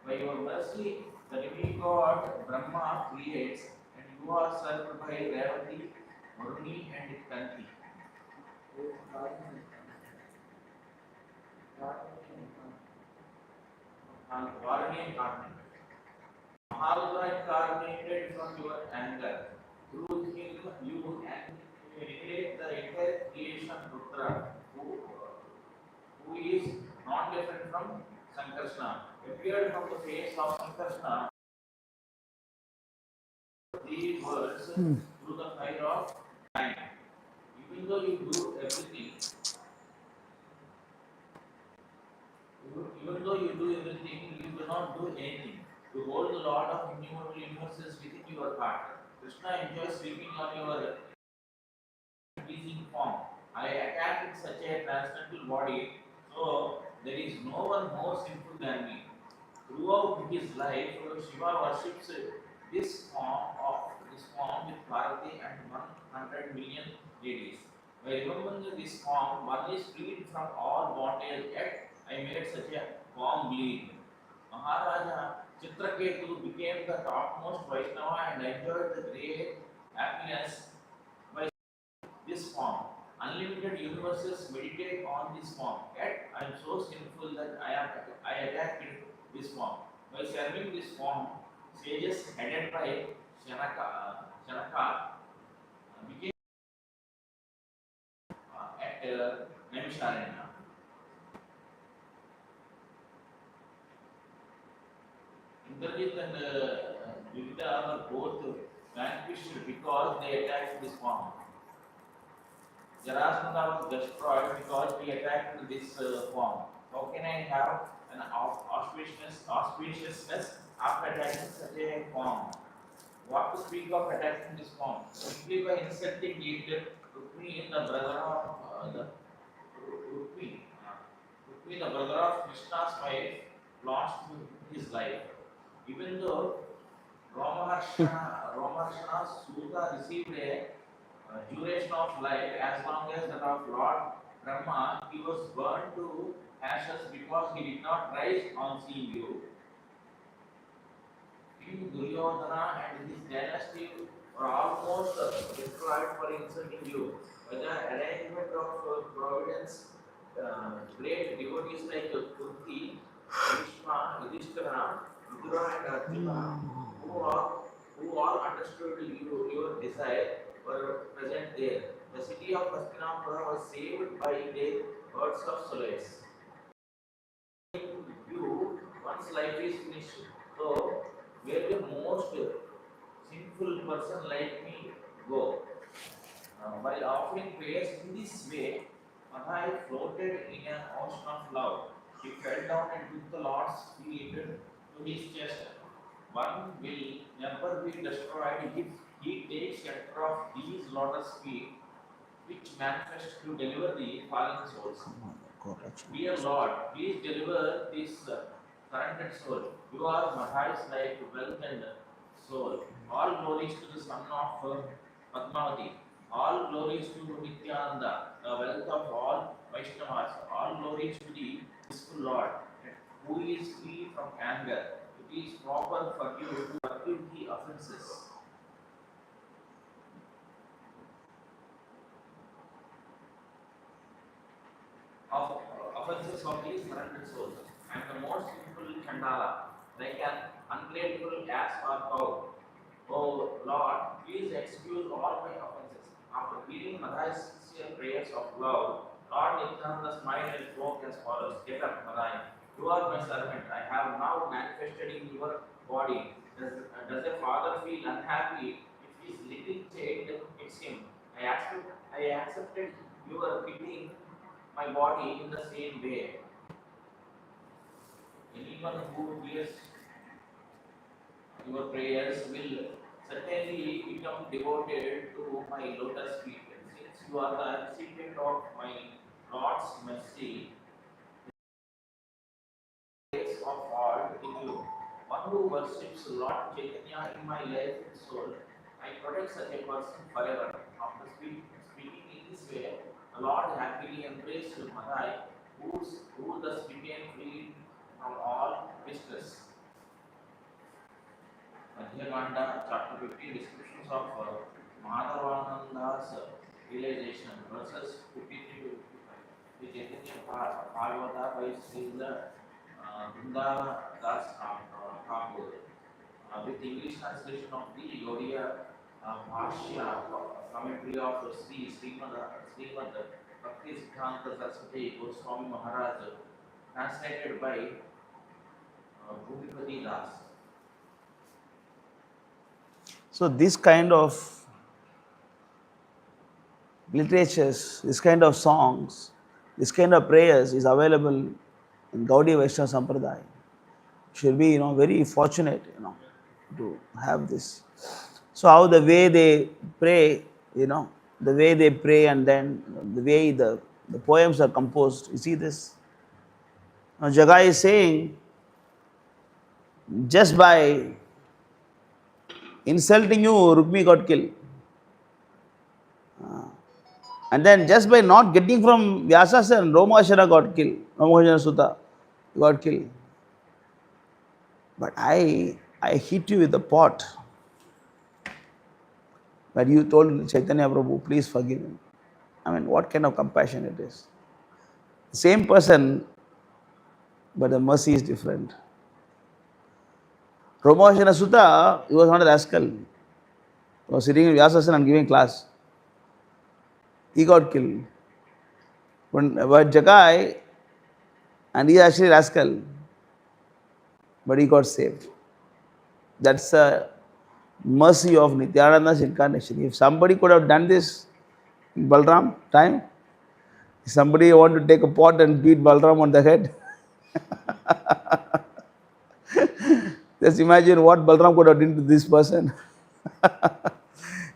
By your mercy, the demigod Brahma creates, and you are served by Revati, Varuni, and Kanti. And Varuni and Karni. Maharudra incarnated from your anger. Through him, you annihilate the entire creation Rudra, who is not different from Sankarsana. Appeared from the face of Sankarsana, the words through the fire of time. Even though you do everything, even though you do everything, you do not do anything. You hold the Lord of innumerable universes within your heart. Krishna enjoys sleeping on your pleasing form. I attack in such a transcendental body, so there is no one more sinful than me. Throughout his life, Shiva worships this form with Bharati and 100 million ladies. By remembering this form, one is freed from all bondage, yet I made such a form bleed. Maharaja Chitraketu became the topmost Vaishnava and enjoyed the great happiness by this form. Unlimited universes meditate on this form. Yet I am so sinful that I attacked this form. By serving this form, sages headed by Janaka became at Naimisharanya. Indrajit and Vivida were both vanquished because they attacked this form. Jarasandha was destroyed because he attacked this form. How can I have an auspiciousness after attacking such a form? What to speak of attacking this form? Simply by insulting it, Rukmi, the brother of Rukmi, the brother of Krishna's wife, lost his life. Even though Romaharshana Suta received a duration of life as long as that of Lord Brahma, he was burned to ashes because he did not rise on seeing you. King Duryodhana and his dynasty were almost destroyed for insulting you. By the arrangement of providence, great devotees like Kunti, Bhishma, Yudhishthira, Vidura, and Arjuna, who all understood your desire, were present there. The city of Hastinapura was saved by their words of solace. You, once life is finished, so where the most sinful person like me go? While offering prayers in this way, Mahai floated in an ocean of love. He fell down and took the Lord's feet to his chest. One will never be destroyed if he takes shelter of these lotus feet, which manifest to deliver the fallen souls. Dear Lord, please deliver this surrendered soul. You are Mahai's life, wealth, and soul. All glories to the son of Padmavati. All glories to Nityananda, the wealth of all Vaishnavas. All glories to the peaceful Lord, who is free from anger. It is proper for you to forgive the offenses of these surrendered souls. I am the most simple Chandala, like an ungrateful ass or cow. Oh Lord, please excuse all my offenses. After hearing Madai's sincere prayers of love, Lord Nityananda smiled and spoke as follows: Get up, Madai. You are my servant. I have now manifested in your body. Does a father feel unhappy if his little child hits him? I accepted your pitying my body in the same way. Anyone who hears your prayers will certainly become devoted to my lotus feet. Since you are the recipient of my Lord's mercy, grace of all in you. One who worships Lord Chaitanya in my life and soul, I protect such a person forever. After speaking in this way, the Lord happily embraced Madai, who thus became free from all distress. Madhyamanda, chapter 15, descriptions of Madhavananda's realization, verses 53 to 55. The Chaitanya Bhagavata by Srila Vrindavan Das Thakur, with English translation of the Yodia Bhashya commentary of Srimad Bhakti Siddhanta Saraswati Goswami Maharaj, translated by Bhumipati Das.
So this kind of literatures, this kind of songs, this kind of prayers is available in Gaudiya Vaishnava Sampradaya. Should be, very fortunate, to have this. So how the way they pray, the way they pray, and then the way the poems are composed. You see this? Now Jagai is saying, just by insulting you, Rukmi got killed. And then just by not getting from Vyasasana, Romashara got killed. Romashara Sutta got killed. But I hit you with the pot. But you told Chaitanya Prabhu, please forgive him. I mean, what kind of compassion it is? Same person, but the mercy is different. Romashara Sutta, he was not a rascal. He was sitting in Vyasasana and giving class. He got killed. But Jagai, and he is actually rascal, but he got saved. That's a mercy of Nityananda's incarnation. If somebody could have done this in Balaram time, if somebody want to take a pot and beat Balaram on the head, just imagine what Balaram could have done to this person.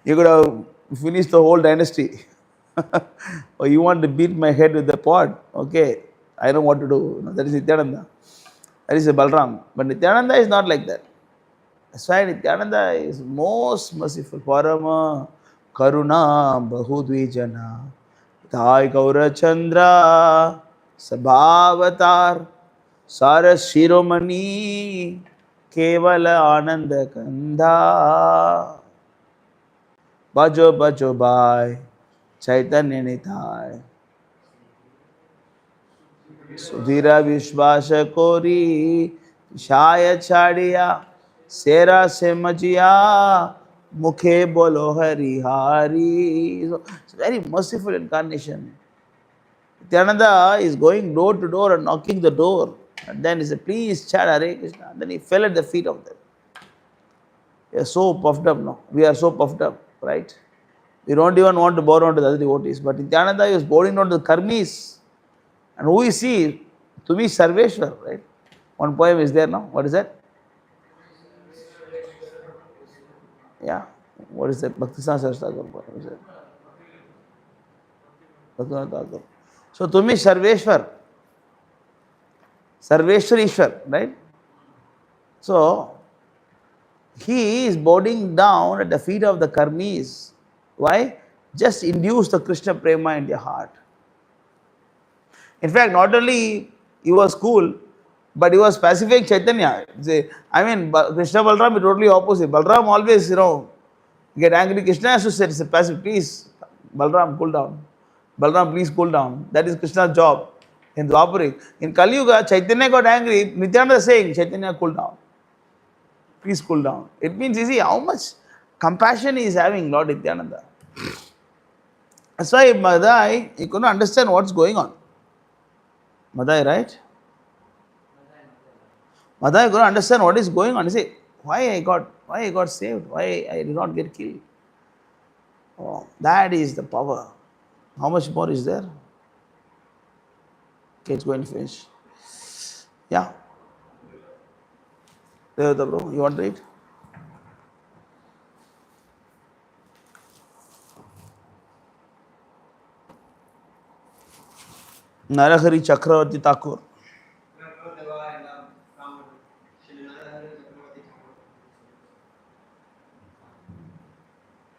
You could have finished the whole dynasty. Or you want to beat my head with the pot? Okay, I know what to do. That is Nityananda. That is a Balaram. But Nityananda is not like that. That's why Nityananda is most merciful. Parama Karuna Bahudvijana Thai Gaura Chandra Sabhavatar Saras Shiromani Kevala Ananda Kandha Bajo Bajo Bai Chaitanya Nitai Sudhira Vishvasa Kori Shaya Chadiya Sera Semajia Mukhe Bolo Hari Hari. So it's a very merciful incarnation. Nityananda is going door to door and knocking the door. And then he said, please chant Hare Krishna. And then he fell at the feet of them. We are so puffed up now. We are so puffed up, right? We don't even want to bow down to the other devotees. But Nityananda is bowing down to the karmis. And who is he? To me, Sarveshwar, right? One poem is there now. What is that? Yeah. What is that? Bhakti Saraswati. What is that? Bhakti. So to me, Sarveshwar. Sarveshwar Ishwar, right? So He is bowing down at the feet of the karmis. Why? Just induce the Krishna prema in their heart. In fact, not only he was cool, but he was pacifying Chaitanya. I mean, Krishna Balaram is totally opposite. Balaram always, get angry. Krishna has to say, it's a passive, please, Balaram, cool down. Balaram, please cool down. That is Krishna's job in Dwapari. In Kali Yuga, Chaitanya got angry. Nityananda is saying, Chaitanya, cool down. Please cool down. It means, you see, how much compassion he is having, Lord Nityananda. That's why Madai, he couldn't understand what's going on. Madai, right? Madai couldn't understand what is going on. He said, why I got saved? Why I did not get killed? Oh, that is the power. How much more is there? Okay, it's going to finish. Yeah. Devata bro, you want to read? Narahari Chakravarti Thakur.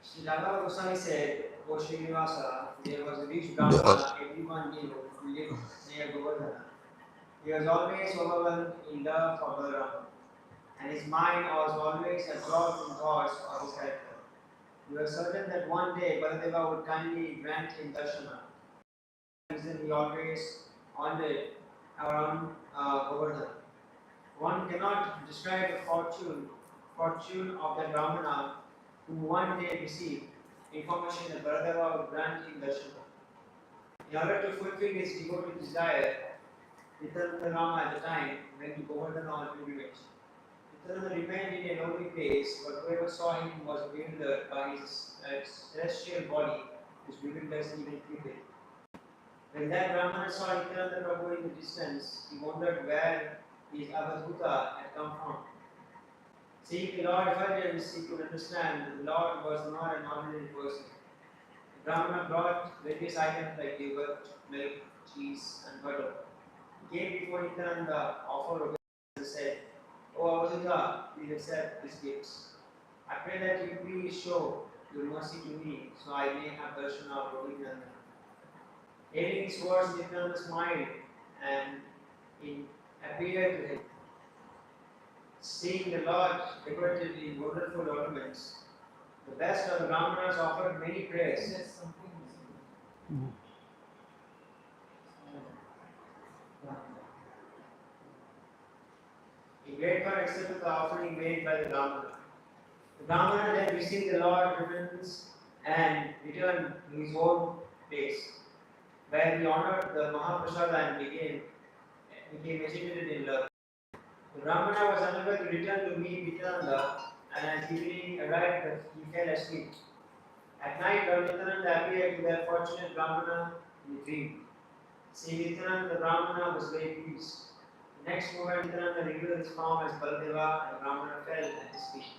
Srila Goswami said, O Srinivasa, there was a rich Brahmana everyone knew who lived near Govardhana. He was always overwhelmed in love for Balaram, and his mind was always absorbed in thoughts of his character. He was certain that one day Baladeva would kindly grant him darshana. For that reason, he always wandered around Govardhana. One cannot describe the fortune of the Brahmana who one day received information that Baladeva would grant him darshana. In order to fulfill his devoted desire, Nityananda Rama at the time went to Govardhana on pilgrimage. Nityananda remained in a lonely place, but whoever saw him was bewildered by his celestial body, which bewilders even people. When that Brahmana saw Nityananda Prabhu in the distance, he wondered where his Avadhuta had come from. Seeing the Lord effulgence, he could understand that the Lord was not an ordinary person. The Brahmana brought various items like yogurt, milk, cheese, and butter. He came before Nityananda, offered obeisance, and said, O Avadhuta, please accept these gifts. I pray that you please show your mercy to me, so I may have darshan of Lord Nityananda. Hearing these words, Nityananda smiled and it appeared to him. Seeing the Lord decorated in wonderful ornaments, the best of the Brahmanas offered many prayers. He gratefully accepted the offering made by the Brahmana. The Brahmana then received the Lord's ribbons and returned to his own place, where he honored the Mahaprasada and became agitated in love. The Brahmana was unable to return to meet Nityananda, and as evening arrived, he fell asleep. At night, Lord Nityananda appeared to the fortunate Brahmana in a dream. Seeing Nityananda, the Brahmana was very pleased. The next moment, Nityananda revealed his form as Baladeva, and the Brahmana fell at his feet.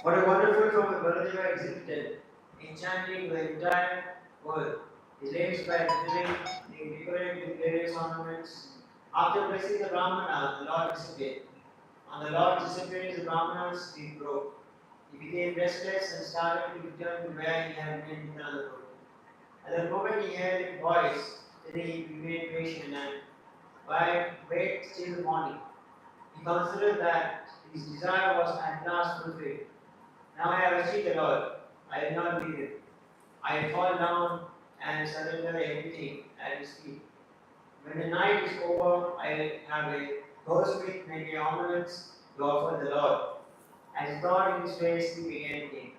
What a wonderful form Baladeva exhibited, enchanting the entire world. His legs were being decorated with various ornaments. After blessing the Brahmana, the Lord disappeared. On the Lord disappearing, the Brahmana's sleep broke. He became restless and started to return to where he had been with another group. At the moment he heard a voice, telling him to remain patient and wait till the morning. He considered that his desire was at last fulfilled. Now I have achieved the Lord. I have not need him. I fall down and surrender everything at his feet. When the night is over, I have a host with many ornaments to offer the Lord. As God in his face, he began again.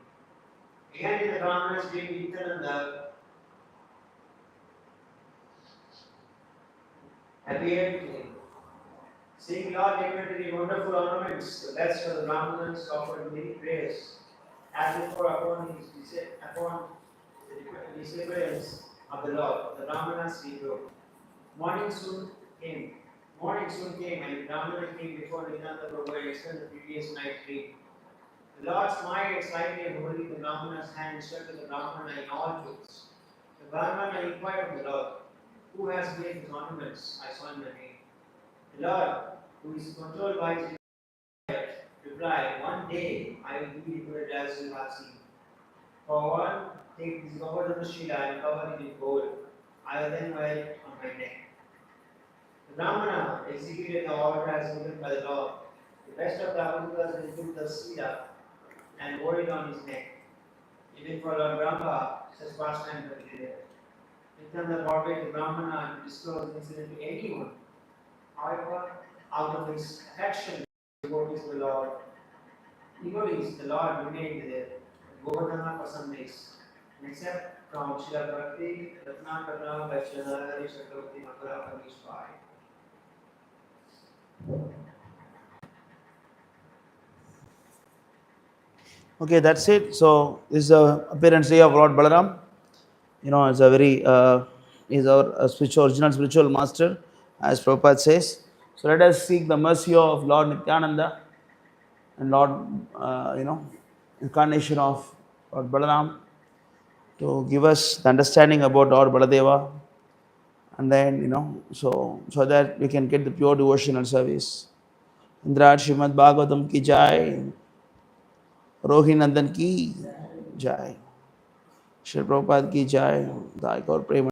Again in the Brahmana's dream, Nityananda appeared to him. Seeing Lord decorated in wonderful ornaments, the best of the Brahmanas offered many prayers. As before, upon the disappearance of the Lord, the Brahmanas regrow. Morning soon came. And the Brahmana came before Nityananda Prabhu and explained the previous night's dream. The Lord smiled slightly and holding the Brahmana's hand instructed the Brahmana in all truths. The Brahmana inquired of the Lord, who has made these ornaments? I saw in the name. The Lord, who is controlled by his desire, replied, "One day I will give you good as you have seen. For one, take this Govardhana Shila and cover it in gold. I will then wear it on my neck." The Brahmana executed the order as given by the Lord. The rest of the Avadutas then took the Shila and wore it on his neck. Even for Lord Brahma, such pastime were there. Nityananda forbade the Brahmana to disclose the incident to anyone. However, out of his affection, devotees to the Lord, devotees, the Lord remained there, Govardhana for some days. Except from Srila Bhakti, Ratnakara, by Srila Narahari Chakravarti Makara Kamishwai.
Okay, that's it. So this is the appearance day of Lord Balaram. You know, it's a very he's our spiritual, original spiritual master, as Prabhupada says. So let us seek the mercy of Lord Nityananda and Lord, incarnation of Lord Balaram to give us the understanding about Lord Baladeva, and then so that we can get the pure devotional service. Indra Srimad Bhagavatam ki jai, Rohi Nandan ki jai, Shri Prabhupada ki jai, Thy Gaur Prema.